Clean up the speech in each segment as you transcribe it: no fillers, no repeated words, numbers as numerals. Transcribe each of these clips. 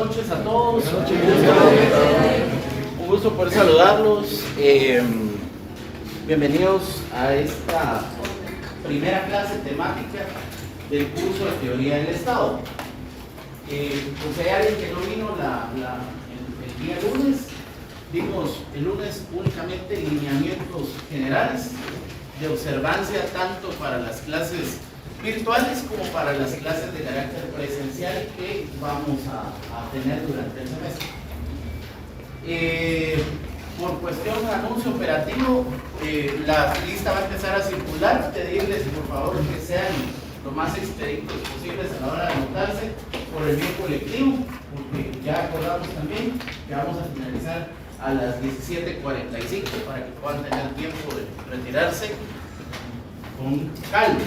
noches a todos. Un gusto poder saludarlos. Bienvenidos a esta primera clase temática del curso de Teoría del Estado. Pues hay alguien que no vino el día lunes. Dimos el lunes únicamente lineamientos generales de observancia tanto para las clases virtuales como para las clases de carácter presencial que vamos a tener durante el semestre. Por cuestión de anuncio operativo, la lista va a empezar a circular. Pedirles por favor que sean lo más expeditos posibles a la hora de anotarse por el bien colectivo, porque ya acordamos también que vamos a finalizar a las 17:45 para que puedan tener tiempo de retirarse con calma.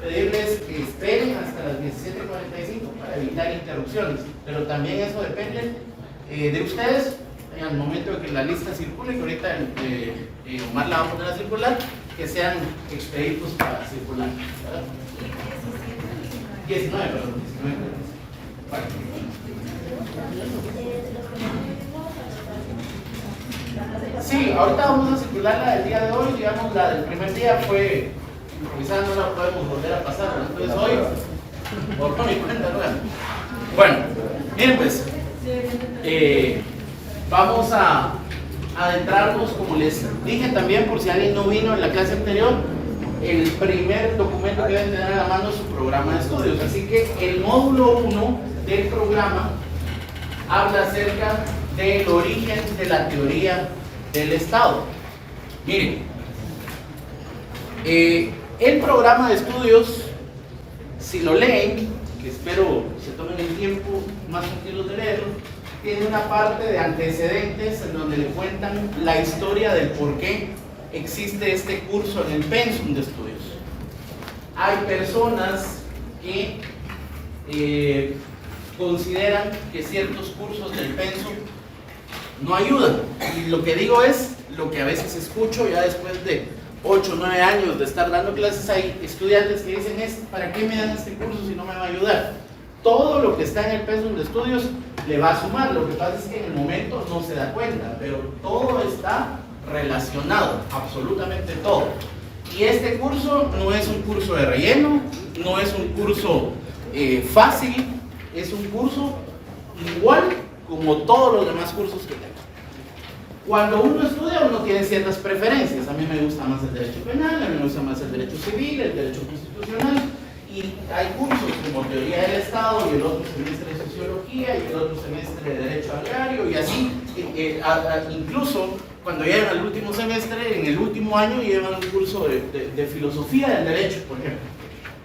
Pedirles que esperen hasta las 17:45 para evitar interrupciones, pero también eso depende de ustedes en el momento de que la lista circule, que ahorita Omar la va a poner a circular, que sean expeditos para circular, ¿verdad? 19, perdón, 19. Vale. Sí, ahorita vamos a circular la del día de hoy, digamos la del primer día fue improvisada, no la podemos volver a pasar, ¿no? Entonces hoy, por mi cuenta, ¿no? Bueno, miren pues, vamos a adentrarnos, como les dije también, por si alguien no vino en la clase anterior, el primer documento que deben tener a la mano es su programa de estudios, así que el módulo 1 del programa habla acerca del origen de la teoría del Estado. Miren, el programa de estudios, si lo leen, que espero se tomen el tiempo más tranquilos de leerlo, tiene una parte de antecedentes en donde le cuentan la historia del por qué existe este curso en el pensum de estudios. Hay personas que consideran que ciertos cursos del pensum no ayudan, y lo que digo es lo que a veces escucho ya después de 8 o 9 años de estar dando clases. Hay estudiantes que dicen ¿para qué me dan este curso si no me va a ayudar? Todo lo que está en el pensum de estudios le va a sumar, lo que pasa es que en el momento no se da cuenta, pero todo está relacionado, absolutamente todo. Y este curso no es un curso de relleno, no es un curso fácil, es un curso igual como todos los demás cursos que tengo. Cuando uno estudia, uno tiene ciertas preferencias. A mí me gusta más el derecho penal, a mí me gusta más el derecho civil, el derecho constitucional, y hay cursos como teoría del Estado, y el otro semestre de sociología, y el otro semestre de derecho agrario, y así, incluso cuando llegan al último semestre, en el último año llevan un curso de filosofía del derecho, por ejemplo.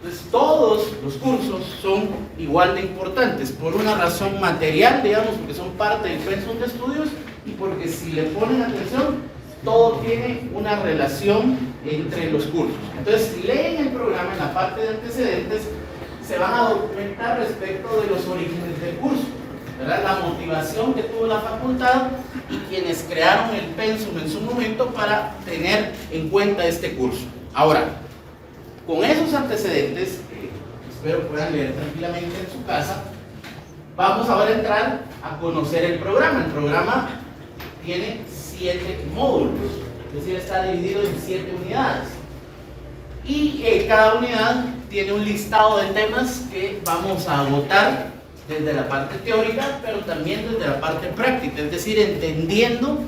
Entonces todos los cursos son igual de importantes por una razón material, digamos, porque son parte del pensum de estudios, y porque si le ponen atención, todo tiene una relación entre los cursos. Entonces, si leen el programa en la parte de antecedentes, se van a documentar respecto de los orígenes del curso, ¿verdad? La motivación que tuvo la facultad y quienes crearon el pensum en su momento para tener en cuenta este curso. Ahora, con esos antecedentes, que espero puedan leer tranquilamente en su casa, vamos ahora a entrar a conocer el programa. El programa tiene 7 módulos, es decir, está dividido en 7 unidades. Y cada unidad tiene un listado de temas que vamos a agotar desde la parte teórica, pero también desde la parte práctica, es decir, entendiendo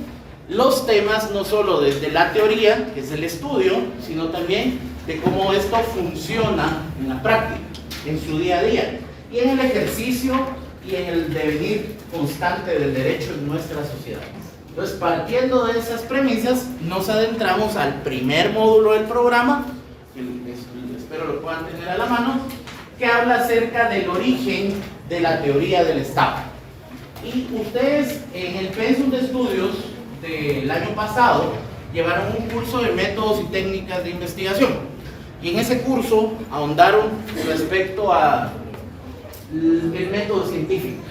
los temas no solo desde la teoría, que es el estudio, sino también de cómo esto funciona en la práctica, en su día a día, y en el ejercicio y en el devenir constante del derecho en nuestra sociedad. Entonces, partiendo de esas premisas, nos adentramos al primer módulo del programa, que espero lo puedan tener a la mano, que habla acerca del origen de la teoría del Estado. Y ustedes en el pensum de estudios del año pasado llevaron un curso de métodos y técnicas de investigación, y en ese curso ahondaron respecto a el método científico.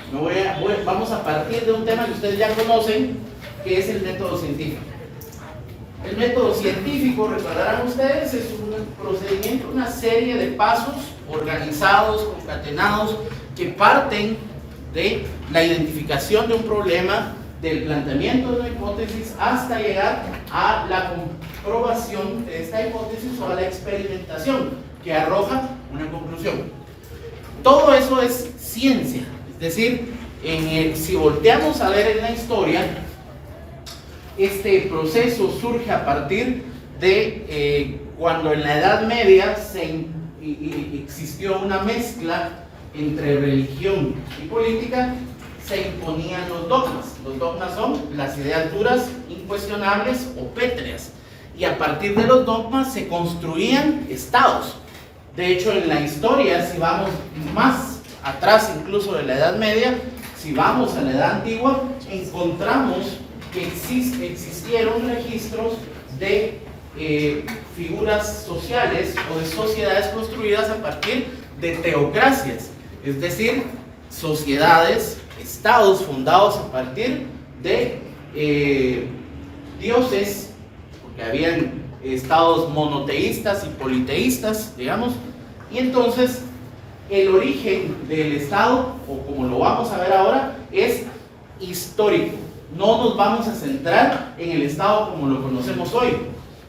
Vamos a partir de un tema que ustedes ya conocen, que es el método científico. El método científico, recordarán ustedes, es un procedimiento, una serie de pasos organizados, concatenados, que parten de la identificación de un problema, del planteamiento de una hipótesis, hasta llegar a la comprobación de esta hipótesis o a la experimentación que arroja una conclusión. Todo eso es ciencia, es decir, si volteamos a ver en la historia, este proceso surge a partir de cuando en la Edad Media existió una mezcla entre religión y política, se imponían los dogmas. Los dogmas son las ideas duras, incuestionables o pétreas. Y a partir de los dogmas se construían estados. De hecho, en la historia, si vamos más atrás incluso de la Edad Media, si vamos a la Edad Antigua, encontramos que existieron registros de figuras sociales o de sociedades construidas a partir de teocracias, es decir, sociedades, estados fundados a partir de dioses, porque habían estados monoteístas y politeístas, digamos, y entonces el origen del estado, o como lo vamos a ver ahora, es histórico. No nos vamos a centrar en el estado como lo conocemos hoy.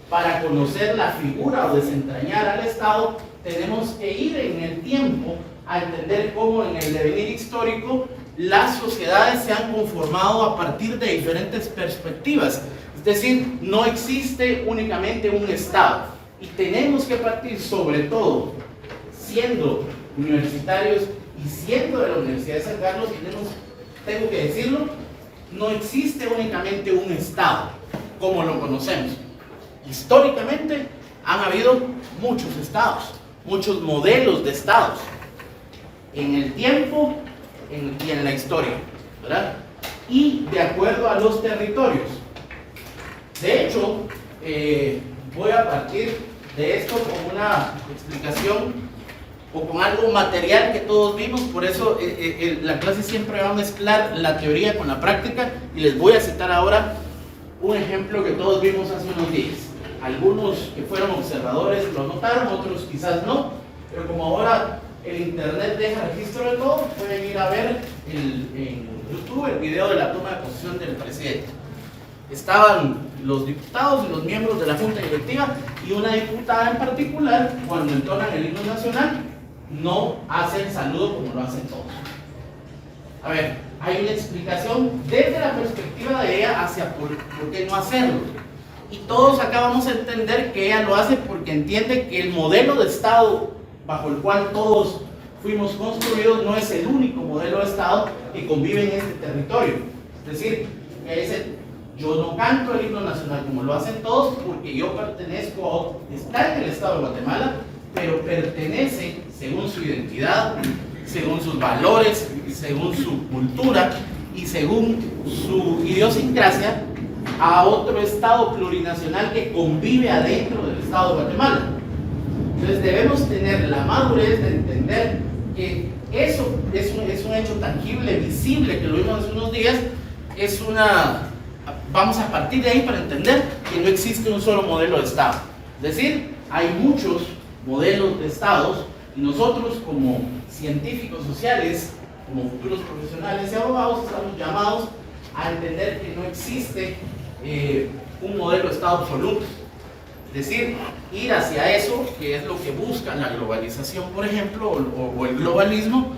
Para conocer la figura o desentrañar al estado, tenemos que ir en el tiempo a entender cómo en el devenir histórico las sociedades se han conformado a partir de diferentes perspectivas. Es decir, no existe únicamente un estado, y tenemos que partir, sobre todo siendo universitarios y siendo de la Universidad de San Carlos, tengo que decirlo, no existe únicamente un estado como lo conocemos. Históricamente han habido muchos estados, muchos modelos de estados en el tiempo y en la historia, ¿verdad? Y de acuerdo a los territorios. De hecho, voy a partir de esto con una explicación o con algo material que todos vimos. Por eso la clase siempre va a mezclar la teoría con la práctica, y les voy a citar ahora un ejemplo que todos vimos hace unos días. Algunos que fueron observadores lo notaron, otros quizás no, pero como ahora el internet deja registro de todo, pueden ir a ver en YouTube el video de la toma de posesión del presidente. Estaban los diputados y los miembros de la Junta Directiva, y una diputada en particular, cuando entonan el himno nacional, no hace el saludo como lo hacen todos. A ver, hay una explicación desde la perspectiva de ella hacia por qué no hacerlo. Y todos acá vamos a entender que ella lo hace porque entiende que el modelo de Estado bajo el cual todos fuimos construidos no es el único modelo de Estado que convive en este territorio. Es decir, ella dice: yo no canto el himno nacional como lo hacen todos porque yo pertenezco está en el Estado de Guatemala, pero pertenece, según su identidad, según sus valores, según su cultura y según su idiosincrasia, a otro Estado plurinacional que convive adentro del Estado de Guatemala. Entonces debemos tener la madurez de entender que eso es un hecho tangible, visible, que lo vimos hace unos días. Vamos a partir de ahí para entender que no existe un solo modelo de Estado. Es decir, hay muchos modelos de Estados, y nosotros como científicos sociales, como futuros profesionales y abogados, estamos llamados a entender que no existe un modelo de Estado absoluto. Es decir, ir hacia eso, que es lo que busca la globalización, por ejemplo, o el globalismo,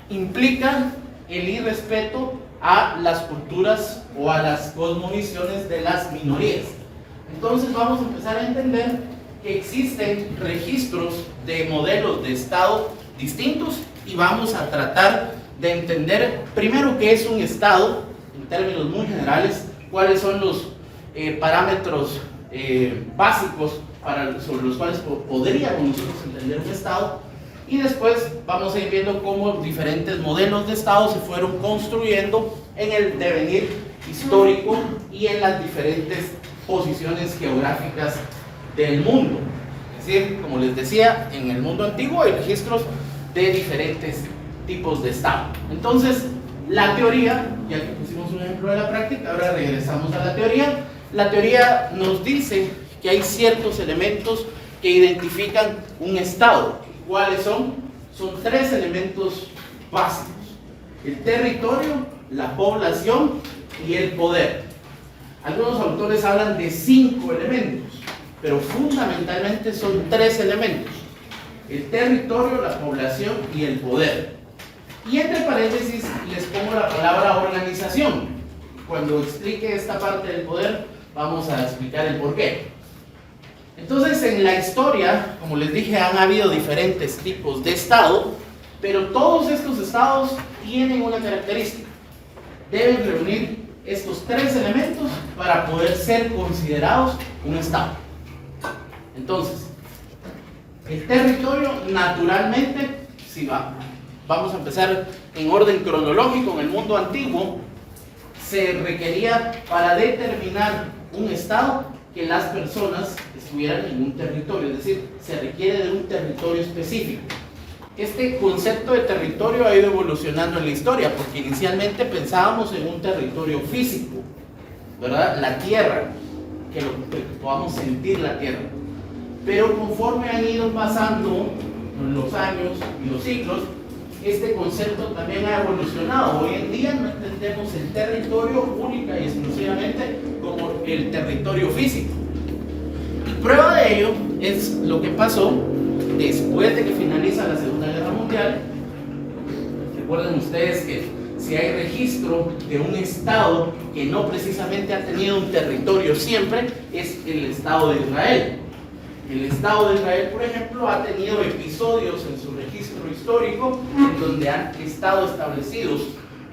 implica el irrespeto a las culturas o a las cosmovisiones de las minorías. Entonces vamos a empezar a entender que existen registros de modelos de Estado distintos, y vamos a tratar de entender primero qué es un Estado en términos muy generales, cuáles son los parámetros básicos sobre los cuales podríamos nosotros entender un Estado, y después vamos a ir viendo cómo diferentes modelos de Estado se fueron construyendo en el devenir histórico y en las diferentes posiciones geográficas del mundo. Es decir, como les decía, en el mundo antiguo hay registros de diferentes tipos de Estado. Entonces, la teoría, ya que pusimos un ejemplo de la práctica, ahora regresamos a la teoría. La teoría nos dice que hay ciertos elementos que identifican un Estado. ¿Cuáles son? Son tres elementos básicos. el territorio, la población y el poder. Algunos autores hablan de 5 elementos, pero fundamentalmente son 3 elementos: el territorio, la población y el poder. Y entre paréntesis les pongo la palabra organización. Cuando explique esta parte del poder, vamos a explicar el por qué. Entonces, en la historia, como les dije, han habido diferentes tipos de estado, pero todos estos estados tienen una característica: deben reunir estos 3 elementos para poder ser considerados un estado. Entonces, el territorio, naturalmente, si vamos a empezar en orden cronológico, en el mundo antiguo, se requería para determinar un estado que las personas estuvieran en un territorio, es decir, se requiere de un territorio específico. Este concepto de territorio ha ido evolucionando en la historia, porque inicialmente pensábamos en un territorio físico, ¿verdad? La tierra, que podamos sentir la tierra. Pero conforme han ido pasando los años y los siglos, este concepto también ha evolucionado. Hoy en día no entendemos el territorio única y exclusivamente como el territorio físico. Y prueba de ello es lo que pasó después de que finaliza la Segunda Guerra Mundial. Recuerden ustedes que si hay registro de un estado que no precisamente ha tenido un territorio siempre, es el Estado de Israel. El Estado de Israel, por ejemplo, ha tenido episodios en su registro histórico en donde han estado establecidos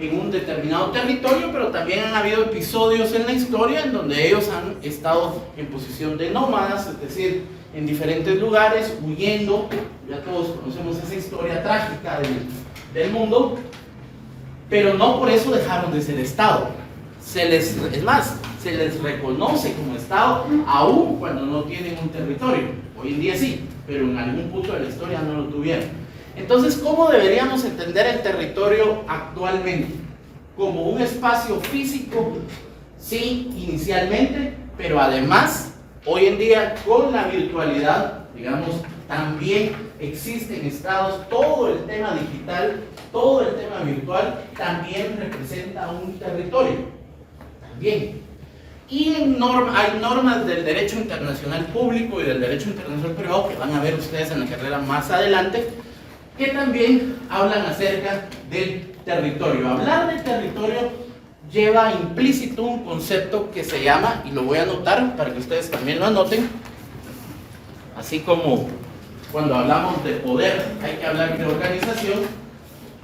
en un determinado territorio, pero también han habido episodios en la historia en donde ellos han estado en posición de nómadas, es decir, en diferentes lugares, huyendo. Ya todos conocemos esa historia trágica del mundo, pero no por eso dejaron de ser Estado. Es más, se les reconoce como Estado aún cuando no tienen un territorio. Hoy en día sí, pero en algún punto de la historia no lo tuvieron. Entonces, ¿cómo deberíamos entender el territorio actualmente? Como un espacio físico, sí, inicialmente, pero además, hoy en día con la virtualidad, digamos, también existen estados. Todo el tema digital, todo el tema virtual también representa un territorio. También. Y hay normas del derecho internacional público y del derecho internacional privado que van a ver ustedes en la carrera más adelante, que también hablan acerca del territorio. Hablar de territorio lleva implícito un concepto que se llama, y lo voy a anotar para que ustedes también lo anoten, así como cuando hablamos de poder hay que hablar de organización,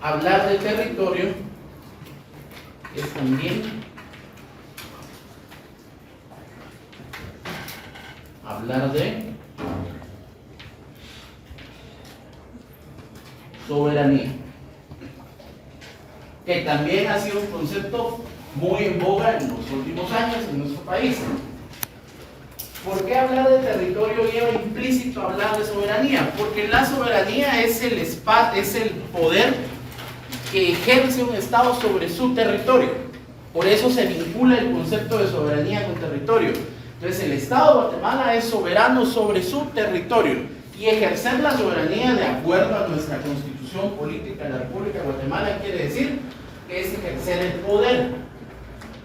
hablar de territorio es también hablar de soberanía, que también ha sido un concepto muy en boga en los últimos años en nuestro país. ¿Por qué hablar de territorio lleva implícito hablar de soberanía? Porque la soberanía es el poder que ejerce un Estado sobre su territorio. Por eso se vincula el concepto de soberanía con territorio. Entonces el Estado de Guatemala es soberano sobre su territorio, y ejercer la soberanía de acuerdo a nuestra Constitución Política de la República de Guatemala quiere decir que es ejercer el poder.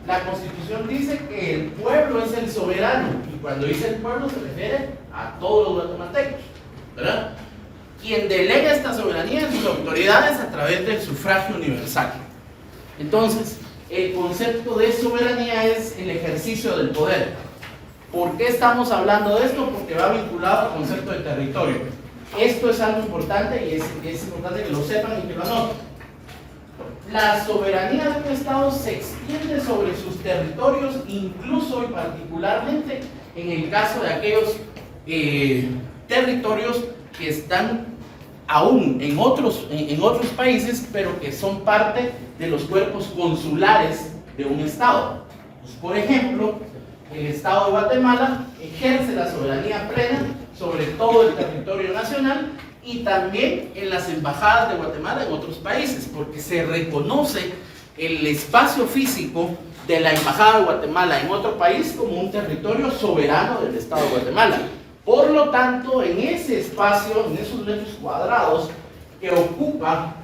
La Constitución dice que el pueblo es el soberano, y cuando dice el pueblo se refiere a todos los guatemaltecos, ¿verdad? Quien delega esta soberanía en sus autoridades a través del sufragio universal. Entonces, el concepto de soberanía es el ejercicio del poder. ¿Por qué estamos hablando de esto? Porque va vinculado al concepto de territorio. Esto es algo importante y es importante que lo sepan y que lo anoten. La soberanía de un Estado se extiende sobre sus territorios, incluso y particularmente en el caso de aquellos territorios que están aún en otros países, pero que son parte de los cuerpos consulares de un Estado. Pues, por ejemplo, el Estado de Guatemala ejerce la soberanía plena sobre todo el territorio nacional y también en las embajadas de Guatemala en otros países, porque se reconoce el espacio físico de la embajada de Guatemala en otro país como un territorio soberano del Estado de Guatemala. Por lo tanto, en ese espacio, en esos metros cuadrados que ocupa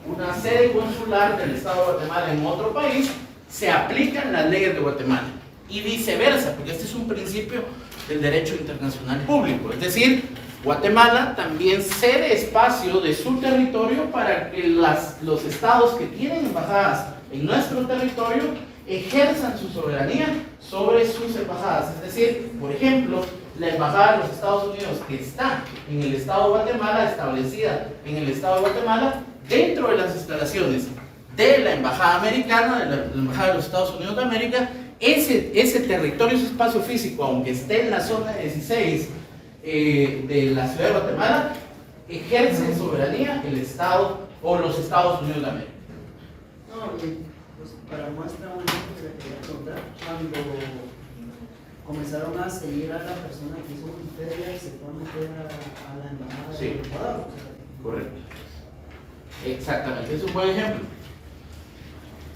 una sede consular del Estado de Guatemala en otro país, se aplican las leyes de Guatemala y viceversa, porque este es un principio del derecho internacional público. Es decir, Guatemala también cede espacio de su territorio para que los estados que tienen embajadas en nuestro territorio ejerzan su soberanía sobre sus embajadas. Es decir, por ejemplo, la embajada de los Estados Unidos que está en el estado de Guatemala, establecida en el estado de Guatemala, dentro de las instalaciones de la embajada americana, de la embajada de los Estados Unidos de América, ese territorio, ese espacio físico, aunque esté en la zona 16 de la ciudad de Guatemala, ejerce soberanía el Estado o los Estados Unidos de América. No, pues para muestra un ejemplo que le quería contar, cuando comenzaron a seguir a la persona que hizo Wikipedia y se fue a meter a la embajada de Ecuador. Correcto. Exactamente, es un buen ejemplo.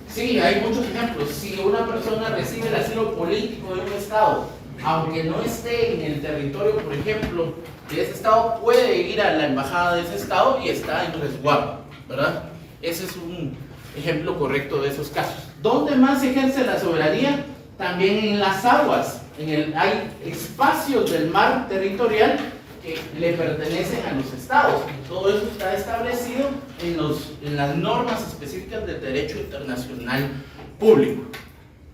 Sí, hay muchos ejemplos. Si una persona recibe el asilo político de un estado, aunque no esté en el territorio, por ejemplo, de ese estado, puede ir a la embajada de ese estado y está en resguardo, ¿verdad? Ese es un ejemplo correcto de esos casos. ¿Dónde más se ejerce la soberanía? También en las aguas. Hay espacios del mar territorial que le pertenecen a los estados. Todo eso está establecido en las normas específicas del derecho internacional público.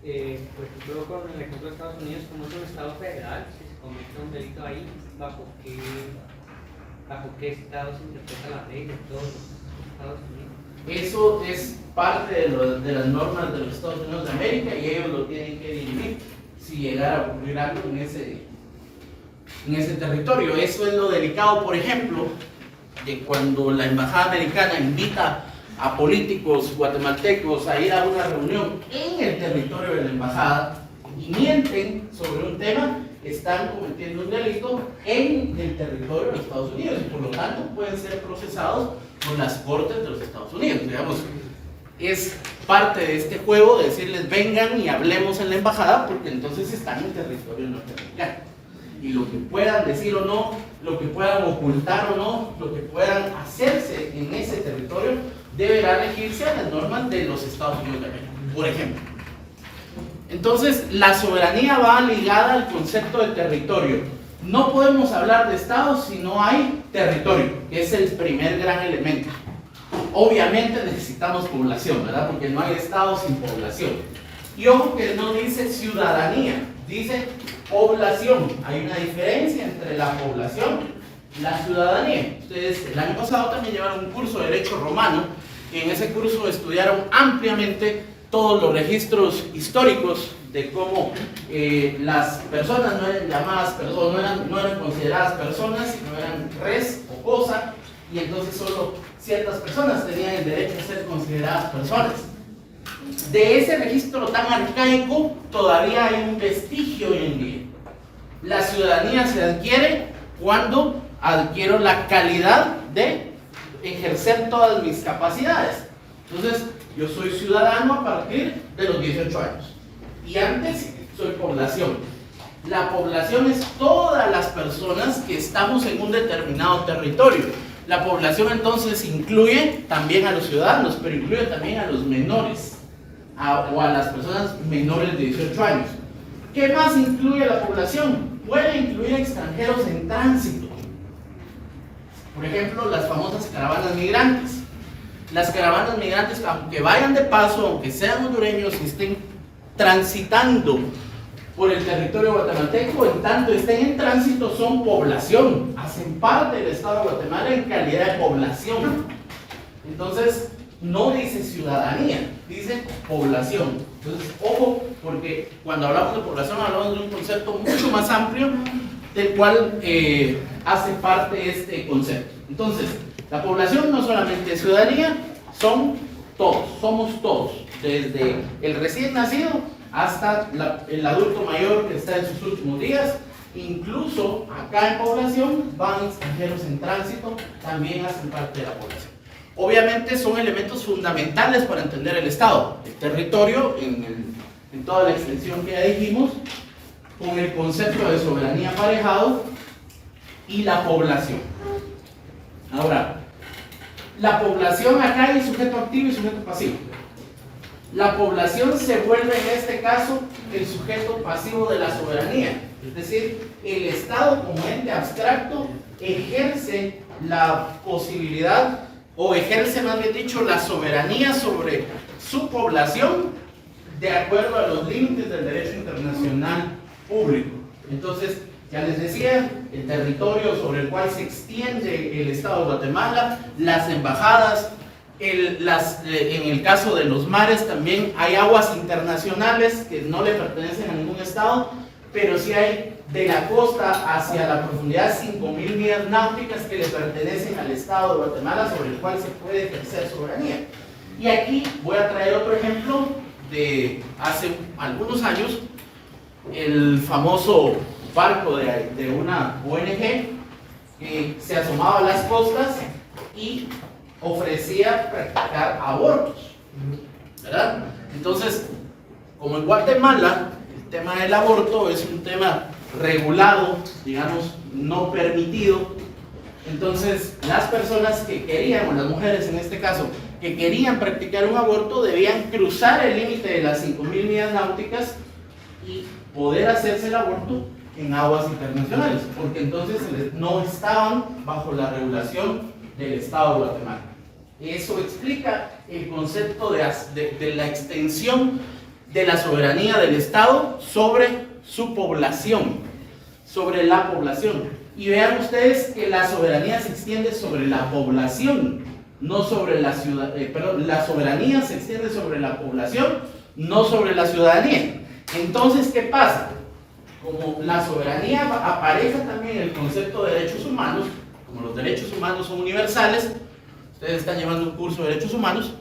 Por ejemplo, con el ejemplo de Estados Unidos, como es un estado federal, si se comete un delito ahí, ¿bajo qué estado se interpreta la ley de todos los Estados Unidos? Eso es parte de las normas de los Estados Unidos de América y ellos lo tienen que dirimir si llegara a ocurrir algo en ese territorio. Eso es lo delicado, por ejemplo, de cuando la embajada americana invita a políticos guatemaltecos a ir a una reunión en el territorio de la embajada y mienten sobre un tema, están cometiendo un delito en el territorio de los Estados Unidos y por lo tanto pueden ser procesados por las cortes de los Estados Unidos. Digamos, es parte de este juego de decirles vengan y hablemos en la embajada porque entonces están en territorio norteamericano. Y lo que puedan decir o no, lo que puedan ocultar o no, lo que puedan hacerse en ese territorio, deberá regirse a las normas de los Estados Unidos de América, por ejemplo. Entonces, la soberanía va ligada al concepto de territorio. No podemos hablar de Estado si no hay territorio, que es el primer gran elemento. Obviamente necesitamos población, ¿verdad? Porque no hay Estado sin población. Y ojo que no dice ciudadanía, dice población. Hay una diferencia entre la población y la ciudadanía. Ustedes el año pasado también llevaron un curso de Derecho Romano y en ese curso estudiaron ampliamente todos los registros históricos de cómo las personas no eran llamadas personas, no eran consideradas personas, sino eran res o cosa, y entonces solo ciertas personas tenían el derecho a ser consideradas personas. De ese registro tan arcaico todavía hay un vestigio hoy en día. La ciudadanía se adquiere cuando adquiero la calidad de ejercer todas mis capacidades. Entonces, yo soy ciudadano a partir de los 18 años. Y antes soy población. La población es todas las personas que estamos en un determinado territorio. La población entonces incluye también a los ciudadanos, pero incluye también a los menores o a las personas menores de 18 años. ¿Qué más incluye la población? Puede incluir extranjeros en tránsito. Por ejemplo, las famosas caravanas migrantes. Las caravanas migrantes, aunque vayan de paso, aunque sean hondureños y estén transitando por el territorio guatemalteco, en tanto estén en tránsito, son población, hacen parte del Estado de Guatemala en calidad de población. Entonces, no dice ciudadanía, dice población. Entonces, ojo, porque cuando hablamos de población hablamos de un concepto mucho más amplio del cual hace parte este concepto. Entonces, la población no solamente es ciudadanía, son todos, somos todos, desde el recién nacido hasta el adulto mayor que está en sus últimos días. Incluso acá en población van extranjeros en tránsito, también hacen parte de la población. Obviamente son elementos fundamentales para entender el Estado, el territorio en toda la extensión que ya dijimos, con el concepto de soberanía aparejado y la población. Ahora, La población acá hay sujeto activo y sujeto pasivo. La población se vuelve en este caso el sujeto pasivo de la soberanía. Es decir, el Estado como ente abstracto ejerce la posibilidad, o ejerce más bien dicho, la soberanía sobre su población de acuerdo a los límites del derecho internacional público. Entonces, ya les decía, el territorio sobre el cual se extiende el Estado de Guatemala, las embajadas, en el caso de los mares también hay aguas internacionales que no le pertenecen a ningún Estado, pero sí hay de la costa hacia la profundidad 5.000 millas náuticas que le pertenecen al Estado de Guatemala, sobre el cual se puede ejercer soberanía. Y aquí voy a traer otro ejemplo de hace algunos años, el famoso barco de una ONG que se asomaba a las costas y ofrecía practicar abortos, ¿verdad? Entonces, como en Guatemala el tema del aborto es un tema regulado, digamos, no permitido, entonces las personas que querían, o las mujeres en este caso, que querían practicar un aborto debían cruzar el límite de las 5.000 millas náuticas y poder hacerse el aborto en aguas internacionales, porque entonces no estaban bajo la regulación del Estado de Guatemala. Eso explica el concepto de la extensión de la soberanía del Estado sobre su población, sobre la población. Y vean ustedes que la soberanía se extiende sobre la población, no sobre la ciudad, perdón, la soberanía se extiende sobre la población, no sobre la ciudadanía. Entonces, ¿qué pasa? Como la soberanía apareja también el concepto de derechos humanos, como los derechos humanos son universales, ustedes están llevando un curso de derechos humanos,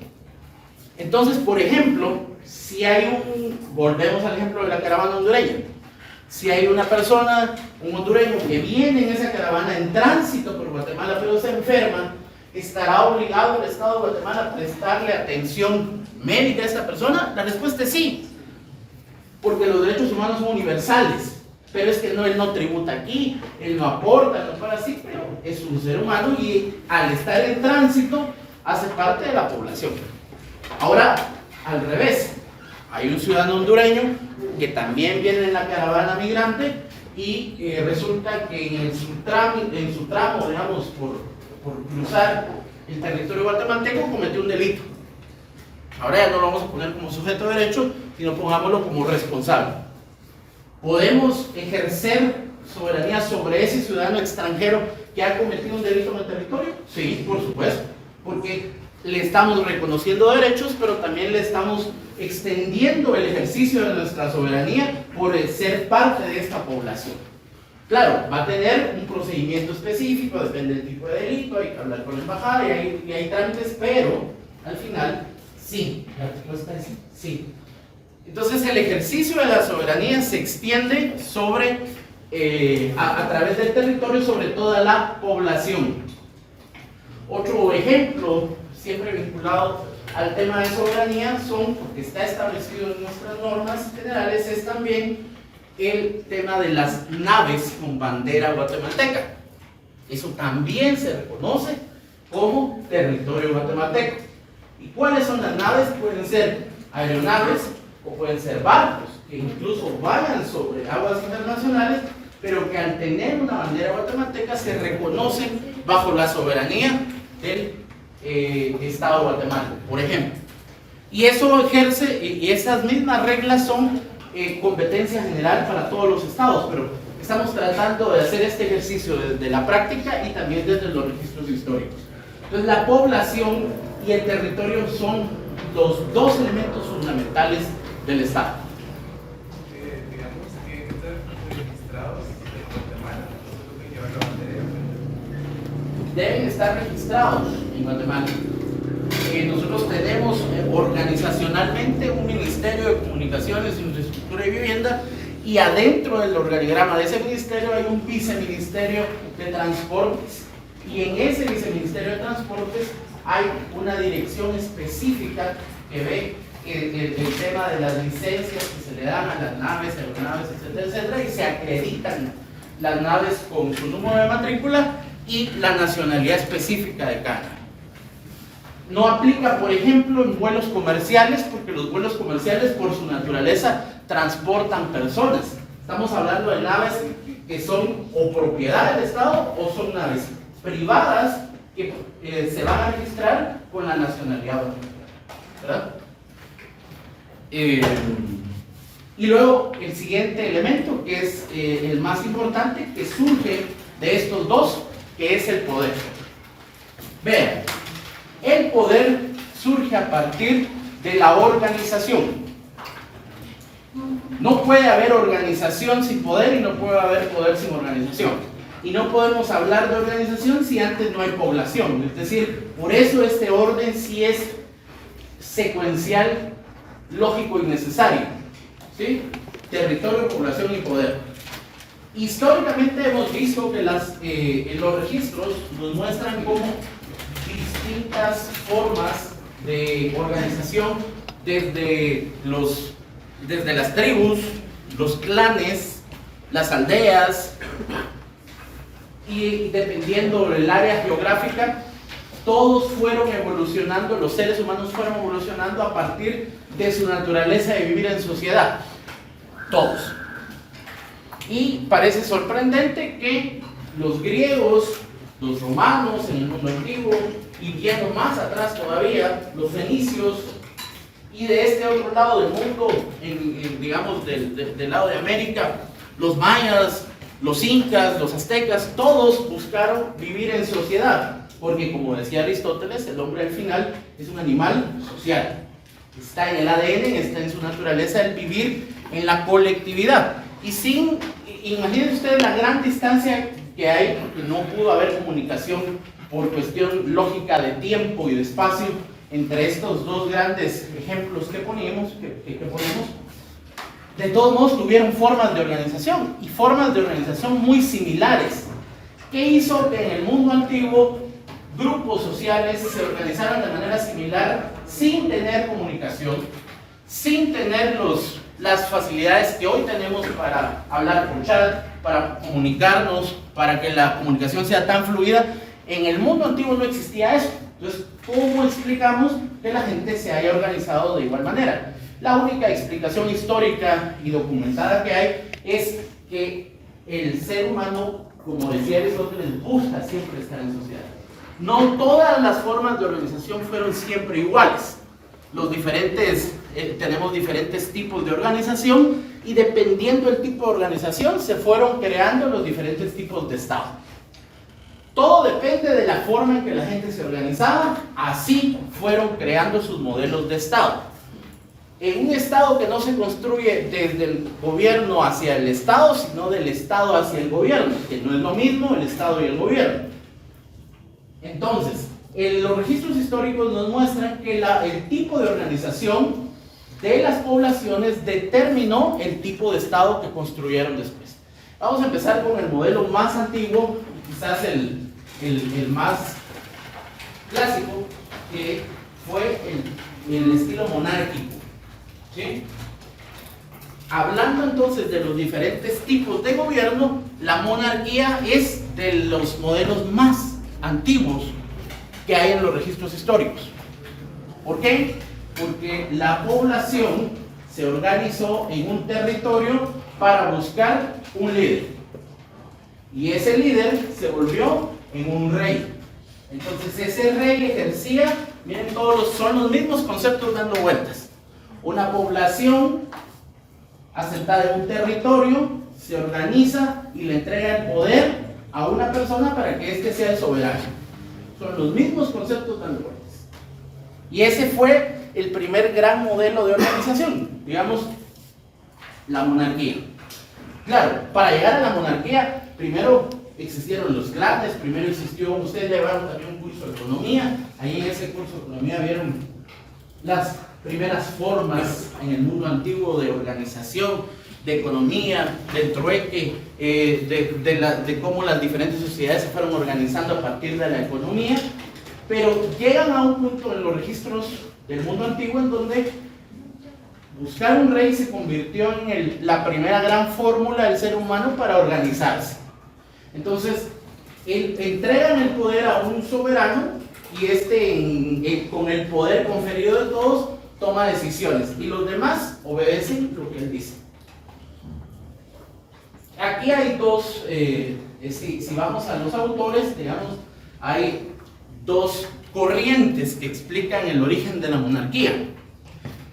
entonces, por ejemplo, si hay volvemos al ejemplo de la caravana hondureña, si hay una persona, un hondureño que viene en esa caravana en tránsito por Guatemala, pero se enferma, ¿estará obligado el Estado de Guatemala a prestarle atención médica a esta persona? La respuesta es sí, porque los derechos humanos son universales, pero es que él no tributa aquí, él no aporta, no para así, pero es un ser humano y al estar en tránsito hace parte de la población. Ahora, al revés, hay un ciudadano hondureño que también viene en la caravana migrante y resulta que en su tramo, digamos, por cruzar el territorio guatemalteco cometió un delito. Ahora ya no lo vamos a poner como sujeto de derecho, sino pongámoslo como responsable. ¿Podemos ejercer soberanía sobre ese ciudadano extranjero que ha cometido un delito en el territorio? Sí, por supuesto, porque le estamos reconociendo derechos, pero también le estamos extendiendo el ejercicio de nuestra soberanía por ser parte de esta población. Claro, va a tener un procedimiento específico, depende del tipo de delito, hay que hablar con la embajada y hay trámites, pero al final, sí, la respuesta es sí. Entonces el ejercicio de la soberanía se extiende sobre, a través del territorio sobre toda la población. Otro ejemplo, siempre vinculado al tema de soberanía, porque está establecido en nuestras normas generales, es también el tema de las naves con bandera guatemalteca. Eso también se reconoce como territorio guatemalteco. ¿Y cuáles son las naves? Pueden ser aeronaves o pueden ser barcos que incluso vayan sobre aguas internacionales, pero que al tener una bandera guatemalteca se reconocen bajo la soberanía del Estado de Guatemala, por ejemplo. Y eso ejerce, y esas mismas reglas son competencia general para todos los estados, pero estamos tratando de hacer este ejercicio desde la práctica y también desde los registros históricos. Entonces, la población y el territorio son los dos elementos fundamentales del Estado. Digamos que están registrados en Guatemala, nosotros que llevar la bandera. Deben estar registrados en Guatemala. Nosotros tenemos organizacionalmente un Ministerio de Comunicaciones, Infraestructura y Vivienda, y adentro del organigrama de ese ministerio hay un viceministerio de Transportes, y en ese viceministerio de Transportes hay una dirección específica que ve el tema de las licencias que se le dan a las naves, aeronaves, etcétera, etcétera, y se acreditan las naves con su número de matrícula y la nacionalidad específica de cada nave. No aplica, por ejemplo, en vuelos comerciales, porque los vuelos comerciales, por su naturaleza, transportan personas. Estamos hablando de naves que son o propiedad del Estado o son naves privadas que se van a registrar con la nacionalidad, ¿verdad? Y luego el siguiente elemento, que es el más importante, que surge de estos dos, que es el poder. Vean, el poder surge a partir de la organización. No puede haber organización sin poder y no puede haber poder sin organización. Y no podemos hablar de organización si antes no hay población. Es decir, por eso este orden sí es secuencial, lógico y necesario. ¿Sí? Territorio, población y poder. Históricamente hemos visto que los registros nos muestran cómo distintas formas de organización desde las tribus, los clanes, las aldeas y dependiendo del área geográfica, todos fueron evolucionando, los seres humanos fueron evolucionando a partir de su naturaleza de vivir en sociedad. Todos. Y parece sorprendente que los griegos, los romanos en el mundo antiguo, y viendo más atrás todavía, los fenicios, y de este otro lado del mundo, digamos del lado de América, los mayas, los incas, los aztecas, todos buscaron vivir en sociedad, porque como decía Aristóteles, el hombre al final es un animal social. Está en el ADN, está en su naturaleza el vivir en la colectividad. Y imagínense ustedes la gran distancia que hay, porque no pudo haber comunicación por cuestión lógica de tiempo y de espacio entre estos dos grandes ejemplos que ponemos. De todos modos tuvieron formas de organización y formas de organización muy similares. ¿Qué hizo que en el mundo antiguo grupos sociales se organizaran de manera similar sin tener comunicación, sin tener las facilidades que hoy tenemos para hablar por chat, para comunicarnos, para que la comunicación sea tan fluida? En el mundo antiguo no existía eso. Entonces, ¿cómo explicamos que la gente se haya organizado de igual manera? La única explicación histórica y documentada que hay es que el ser humano, como decía Aristóteles, busca siempre estar en sociedad. No todas las formas de organización fueron siempre iguales. Tenemos diferentes tipos de organización y dependiendo del tipo de organización se fueron creando los diferentes tipos de Estado. Todo depende de la forma en que la gente se organizaba, así fueron creando sus modelos de Estado. En un Estado que no se construye desde el gobierno hacia el Estado, sino del Estado hacia el gobierno, que no es lo mismo el Estado y el gobierno. Entonces, los registros históricos nos muestran que el tipo de organización de las poblaciones determinó el tipo de Estado que construyeron después. Vamos a empezar con el modelo más antiguo, quizás el más clásico, que fue el estilo monárquico. ¿Sí? Hablando entonces de los diferentes tipos de gobierno, la monarquía es de los modelos más antiguos que hay en los registros históricos. ¿Por qué? Porque la población se organizó en un territorio para buscar un líder. Y ese líder se volvió en un rey. Entonces ese rey ejercía, miren, son los mismos conceptos dando vueltas. Una población asentada en un territorio se organiza y le entrega el poder a una persona para que éste sea el soberano. Son los mismos conceptos dando vueltas. Y ese fue el primer gran modelo de organización, digamos, la monarquía. Claro, para llegar a la monarquía, primero existieron los clanes, primero existió, ustedes llevaron también un curso de economía, ahí en ese curso de economía vieron las primeras formas en el mundo antiguo de organización, de economía, del trueque, de cómo las diferentes sociedades se fueron organizando a partir de la economía, pero llegan a un punto en los registros del mundo antiguo en donde buscar un rey se convirtió en la primera gran fórmula del ser humano para organizarse. Entonces, entregan el poder a un soberano y con el poder conferido de todos toma decisiones y los demás obedecen lo que él dice. Aquí hay dos, si vamos a los autores, digamos, hay dos corrientes que explican el origen de la monarquía.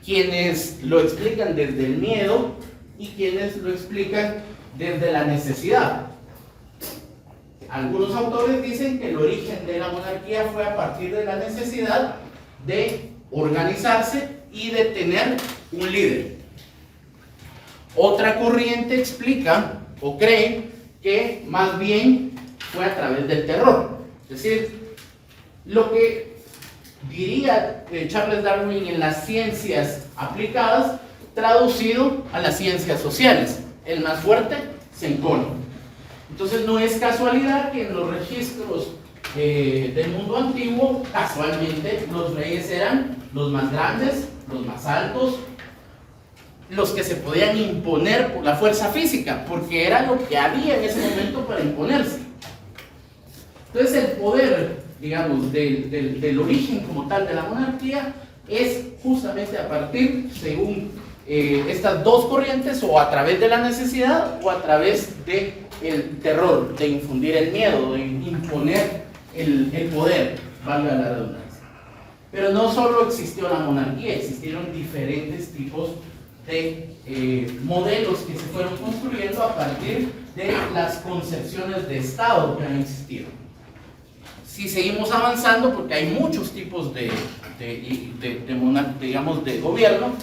Quienes lo explican desde el miedo y quienes lo explican desde la necesidad. Algunos autores dicen que el origen de la monarquía fue a partir de la necesidad de organizarse y de tener un líder. Otra corriente explica o cree que más bien fue a través del terror. Es decir, lo que diría Charles Darwin en las ciencias aplicadas, traducido a las ciencias sociales: el más fuerte se impone. Entonces no es casualidad que en los registros del mundo antiguo, casualmente, los reyes eran los más grandes, los más altos, los que se podían imponer por la fuerza física, porque era lo que había en ese momento para imponerse. Entonces el poder, digamos, del origen como tal de la monarquía es justamente a partir, según estas dos corrientes, o a través de la necesidad o a través del terror, de infundir el miedo, de imponer el poder, valga la redundancia. Pero no solo existió la monarquía, existieron diferentes tipos de modelos que se fueron construyendo a partir de las concepciones de Estado que han existido. Si seguimos avanzando, porque hay muchos tipos de gobierno,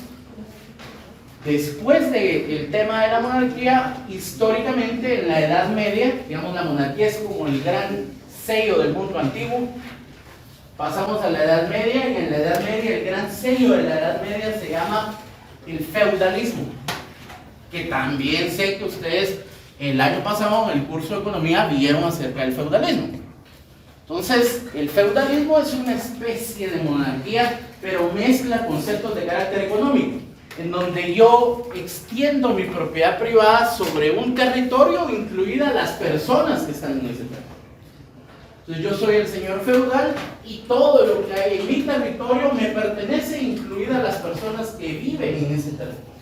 después del tema de la monarquía, históricamente en la Edad Media, digamos, la monarquía es como el gran sello del mundo antiguo. Pasamos a la Edad Media, y en la Edad Media el gran sello de la Edad Media se llama el feudalismo, que también sé que ustedes el año pasado en el curso de economía vieron acerca del feudalismo. Entonces, el feudalismo es una especie de monarquía, pero mezcla conceptos de carácter económico, en donde yo extiendo mi propiedad privada sobre un territorio, incluidas las personas que están en ese territorio. Entonces, yo soy el señor feudal y todo lo que hay en mi territorio me pertenece, incluidas las personas que viven en ese territorio.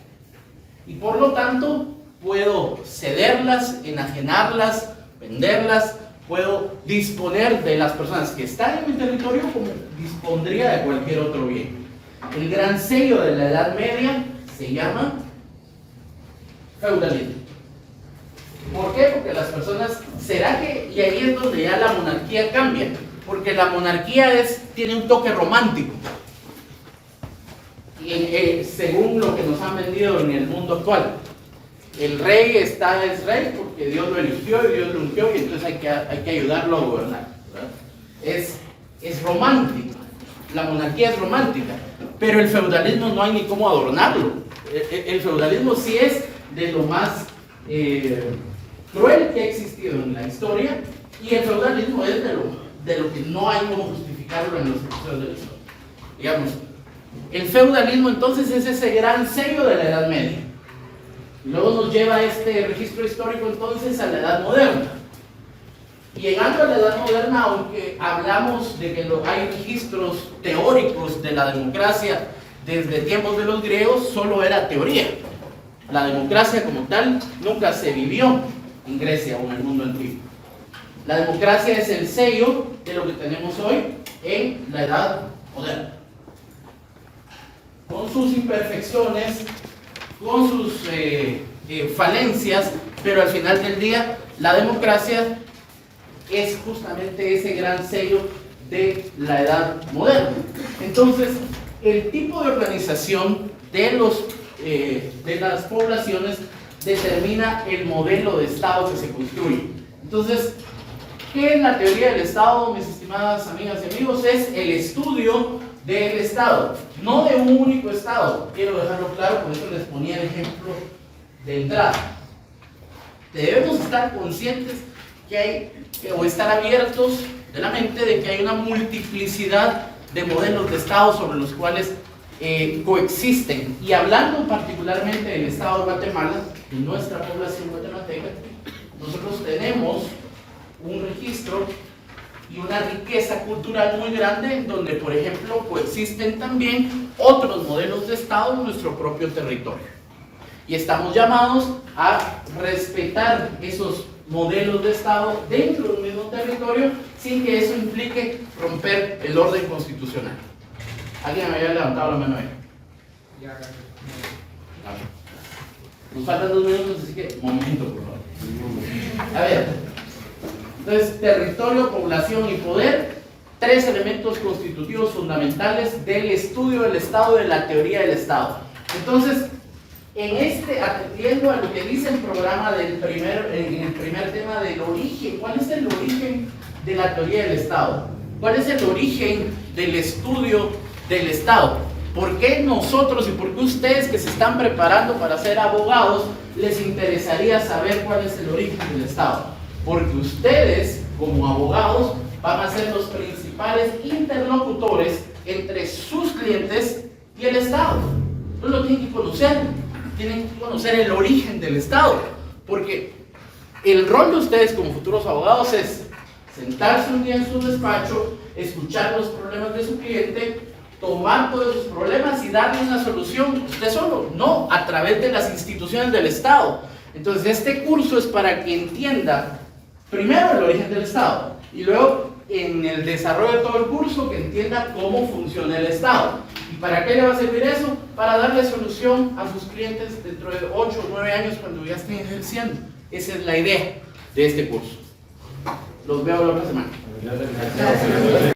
Y por lo tanto, puedo cederlas, enajenarlas, venderlas, puedo disponer de las personas que están en mi territorio como dispondría de cualquier otro bien. El gran sello de la Edad Media se llama feudalismo. ¿Por qué? Porque las personas, y ahí es donde ya la monarquía cambia, porque la monarquía tiene un toque romántico, y, según lo que nos han vendido en el mundo actual. El rey es rey porque Dios lo eligió y Dios lo ungió, y entonces hay que ayudarlo a gobernar, ¿verdad? Es romántico, la monarquía es romántica, pero el feudalismo no hay ni cómo adornarlo. El feudalismo sí es de lo más cruel que ha existido en la historia, y el feudalismo es de lo que no hay cómo justificarlo en los episodios de la historia. Digamos, el feudalismo entonces es ese gran sello de la Edad Media. Luego nos lleva este registro histórico entonces a la Edad Moderna. Y llegando a la Edad Moderna, aunque hablamos de que hay registros teóricos de la democracia desde tiempos de los griegos, solo era teoría. La democracia como tal nunca se vivió en Grecia o en el mundo antiguo. La democracia es el sello de lo que tenemos hoy en la Edad Moderna, con sus imperfecciones, con sus falencias, pero al final del día la democracia es justamente ese gran sello de la Edad Moderna. Entonces, el tipo de organización de las poblaciones determina el modelo de Estado que se construye. Entonces, ¿qué es la teoría del Estado, mis estimadas amigas y amigos? Es el estudio del Estado, no de un único Estado. Quiero dejarlo claro, por eso les ponía el ejemplo de entrada. Debemos estar conscientes que hay, o estar abiertos de la mente de que hay una multiplicidad de modelos de Estado sobre los cuales coexisten. Y hablando particularmente del Estado de Guatemala, de nuestra población guatemalteca, nosotros tenemos un registro y una riqueza cultural muy grande en donde, por ejemplo, coexisten también otros modelos de Estado en nuestro propio territorio. Y estamos llamados a respetar esos modelos de Estado dentro de un mismo territorio sin que eso implique romper el orden constitucional. ¿Alguien me había levantado la mano ahí? Ya, Nos faltan 2 minutos, así que momento, por favor. A ver, entonces, territorio, población y poder, 3 elementos constitutivos fundamentales del estudio del Estado, de la teoría del Estado. Entonces, atendiendo a lo que dice el programa en el primer tema del origen, ¿cuál es el origen de la teoría del Estado? ¿Cuál es el origen del estudio del Estado? ¿Por qué nosotros y por qué ustedes que se están preparando para ser abogados les interesaría saber cuál es el origen del Estado? Porque ustedes, como abogados, van a ser los principales interlocutores entre sus clientes y el Estado. Entonces lo tienen que conocer el origen del Estado, porque el rol de ustedes como futuros abogados es sentarse un día en su despacho, escuchar los problemas de su cliente, tomar todos esos problemas y darle una solución usted solo, no a través de las instituciones del Estado. Entonces este curso es para que entienda primero el origen del Estado y luego en el desarrollo de todo el curso que entienda cómo funciona el Estado. ¿Y para qué le va a servir eso? Para darle solución a sus clientes dentro de 8 o 9 años cuando ya estén ejerciendo. Esa es la idea de este curso. Los veo la otra semana.